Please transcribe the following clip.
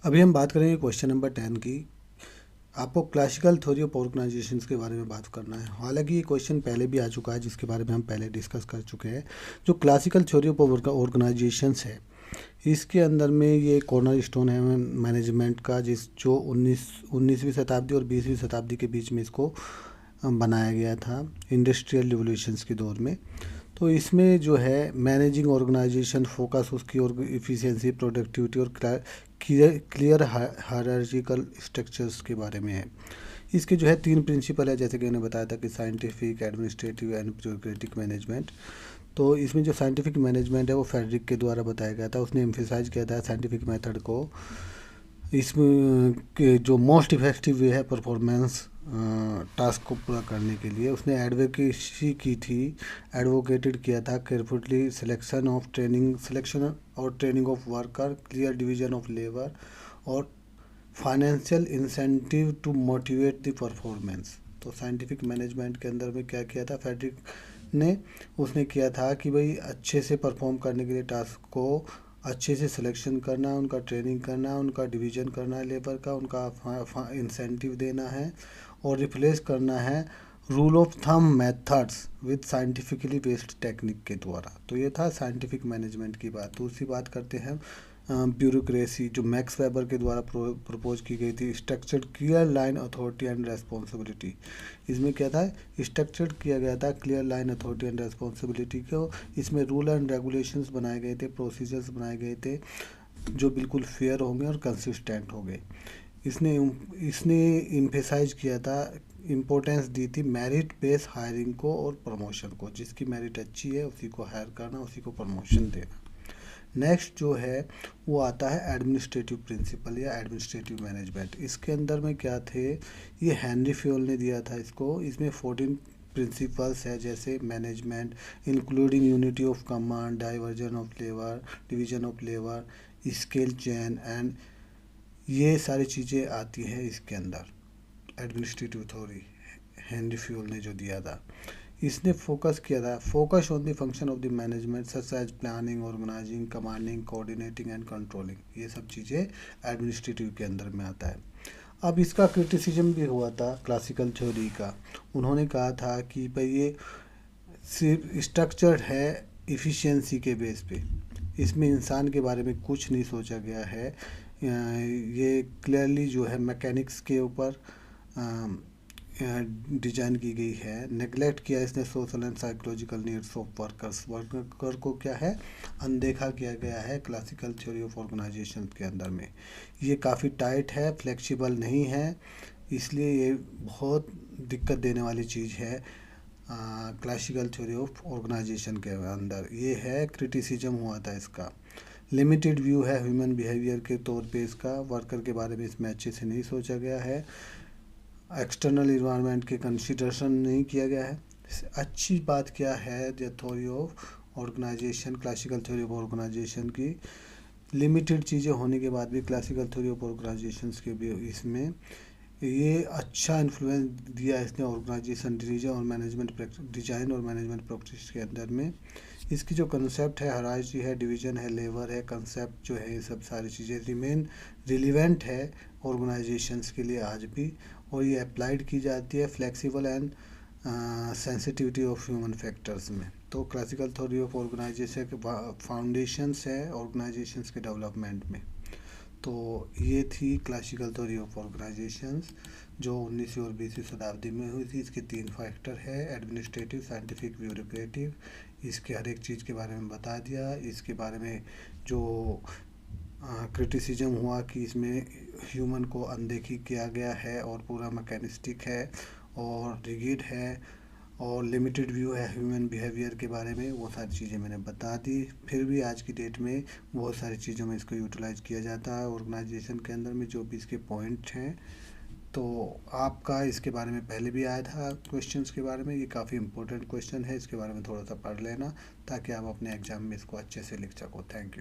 अभी हम बात करेंगे क्वेश्चन नंबर 10 की। आपको क्लासिकल थ्योरी ऑफ ऑर्गेनाइजेशंस के बारे में बात करना है। हालांकि ये क्वेश्चन पहले भी आ चुका है, जिसके बारे में हम पहले डिस्कस कर चुके हैं। जो क्लासिकल थ्योरी ऑफ ऑर्गेनाइजेशंस है, इसके अंदर में ये कॉर्नर स्टोन है मैनेजमेंट का, जो 19वीं शताब्दी और 20वीं शताब्दी के बीच में इसको बनाया गया था, इंडस्ट्रियल रिवोल्यूशंस के दौर में। तो इसमें जो है मैनेजिंग ऑर्गेनाइजेशन फोकस उसकी और इफ़िशियंसी, प्रोडक्टिविटी और क्लियर हायरार्चिकल स्ट्रक्चर्स के बारे में है। इसके जो है 3 प्रिंसिपल है, जैसे कि मैंने बताया था कि scientific, administrative and bureaucratic management. तो इसमें जो साइंटिफिक मैनेजमेंट है वो फेडरिक के द्वारा बताया गया था। उसने एम्फेसाइज किया था साइंटिफिक मेथड को। इसमें जो मोस्ट इफेक्टिव वे है परफॉर्मेंस टास्क को पूरा करने के लिए, उसने एडवोकेसी की थी, एडवोकेटेड किया था केयरफुली सिलेक्शन और training of worker, clear division of labour और financial incentive to motivate the performance. तो साइंटिफिक मैनेजमेंट के अंदर में क्या किया था फेडरिक ने, उसने किया था कि भाई अच्छे से परफॉर्म करने के लिए टास्क को अच्छे से सिलेक्शन करना है, उनका ट्रेनिंग करना है, उनका डिवीजन करना है लेबर का, उनका इंसेंटिव देना है और रिप्लेस करना है rule of thumb methods with scientifically based technique के द्वारा। तो ये था साइंटिफिक मैनेजमेंट की बात। दूसरी बात करते हैं ब्यूरोक्रेसी, जो मैक्स वेबर के द्वारा प्रपोज की गई थी, structured clear line authority and responsibility. इसमें क्या था, स्ट्रक्चर्ड किया गया था clear line authority and responsibility को। इसमें रूल एंड रेगुलेशंस बनाए गए थे, प्रोसीजर्स बनाए गए थे जो बिल्कुल फेयर होंगे और कंसिस्टेंट होंगे। इसने इम्फेसाइज किया था, इम्पोर्टेंस दी थी मेरिट बेस हायरिंग को और प्रमोशन को। जिसकी मेरिट अच्छी है उसी को हायर करना, उसी को प्रमोशन देना। नेक्स्ट जो है वो आता है एडमिनिस्ट्रेटिव प्रिंसिपल या एडमिनिस्ट्रेटिव मैनेजमेंट। इसके अंदर में क्या थे, ये हेनरी फ्योल ने दिया था इसको। इसमें 14 प्रिंसिपल्स है, जैसे management including unity of command, diversion of labour, division of labour, scale chain and ये सारी चीज़ें आती हैं इसके अंदर। एडमिनिस्ट्रेटिव थ्योरी हेनरी फ्योल ने जो दिया था, इसने फोकस किया था, focus on the function of the management such as planning, organising, commanding, coordinating and controlling. ये सब चीज़ें एडमिनिस्ट्रेटिव के अंदर में आता है। अब इसका क्रिटिसिज्म भी हुआ था क्लासिकल थ्योरी का। उन्होंने कहा था कि भाई ये सिर्फ स्ट्रक्चर्ड है इफ़िशियंसी के बेस पे, इसमें इंसान के बारे में कुछ नहीं सोचा गया है। ये क्लियरली जो है मैकेनिक्स के ऊपर डिजाइन की गई है। नेगलेक्ट किया इसने social and psychological needs of worker को क्या है, अनदेखा किया गया है क्लासिकल थ्योरी ऑफ ऑर्गेनाइजेशन के अंदर में। ये काफ़ी टाइट है, फ्लेक्सिबल नहीं है, इसलिए ये बहुत दिक्कत देने वाली चीज़ है क्लासिकल थ्योरी ऑफ ऑर्गेनाइजेशन के अंदर। ये है क्रिटिसिज्म हुआ था इसका। लिमिटेड व्यू है ह्यूमन बिहेवियर के तौर पे इसका, वर्कर के बारे में इसमें अच्छे से नहीं सोचा गया है, एक्सटर्नल इन्वायरमेंट के कंसिडरेशन नहीं किया गया है। अच्छी बात क्या है the theory of organisation, classical theory of organisation की लिमिटेड चीज़ें होने के बाद भी क्लासिकल थ्योरी ऑफ ऑर्गेनाइजेशन के भी इसमें ये अच्छा इन्फ्लुएंस दिया इसने ऑर्गेनाइजेशन डिजाइन और मैनेजमेंट प्रैक्टिस के अंदर में। इसकी जो कंसेप्ट है, हायरार्की है, डिवीजन है, लेबर है, कंसेप्ट जो है, ये सब सारी चीज़ें रिमेन रिलीवेंट है ऑर्गेनाइजेशंस के लिए आज भी, और ये अप्लाइड की जाती है flexible and sensitivity of human factors में। तो क्लासिकल थ्योरी ऑफ ऑर्गेनाइजेशन के फाउंडेशंस है ऑर्गेनाइजेशंस के डेवलपमेंट में। तो ये थी क्लासिकल थ्योरी ऑफ ऑर्गेनाइजेशंस जो 19वीं और 20वीं शताब्दी में हुई थी। इसके 3 फैक्टर है, एडमिनिस्ट्रेटिव, साइंटिफिक, ब्यूरोक्रेटिव। इसके हर एक चीज़ के बारे में बता दिया। इसके बारे में जो क्रिटिसिज्म हुआ कि इसमें ह्यूमन को अनदेखी किया गया है और पूरा मैकेनिस्टिक है और रिगिड है और लिमिटेड व्यू है ह्यूमन बिहेवियर के बारे में, वो सारी चीज़ें मैंने बता दी। फिर भी आज की डेट में बहुत सारी चीज़ों में इसको यूटिलाइज किया जाता है ऑर्गेनाइजेशन के अंदर में, जो भी इसके पॉइंट हैं। तो आपका इसके बारे में पहले भी आया था क्वेश्चंस के बारे में, ये काफ़ी इंपॉर्टेंट क्वेश्चन है, इसके बारे में थोड़ा सा पढ़ लेना ताकि आप अपने एग्जाम में इसको अच्छे से लिख सको। Thank you.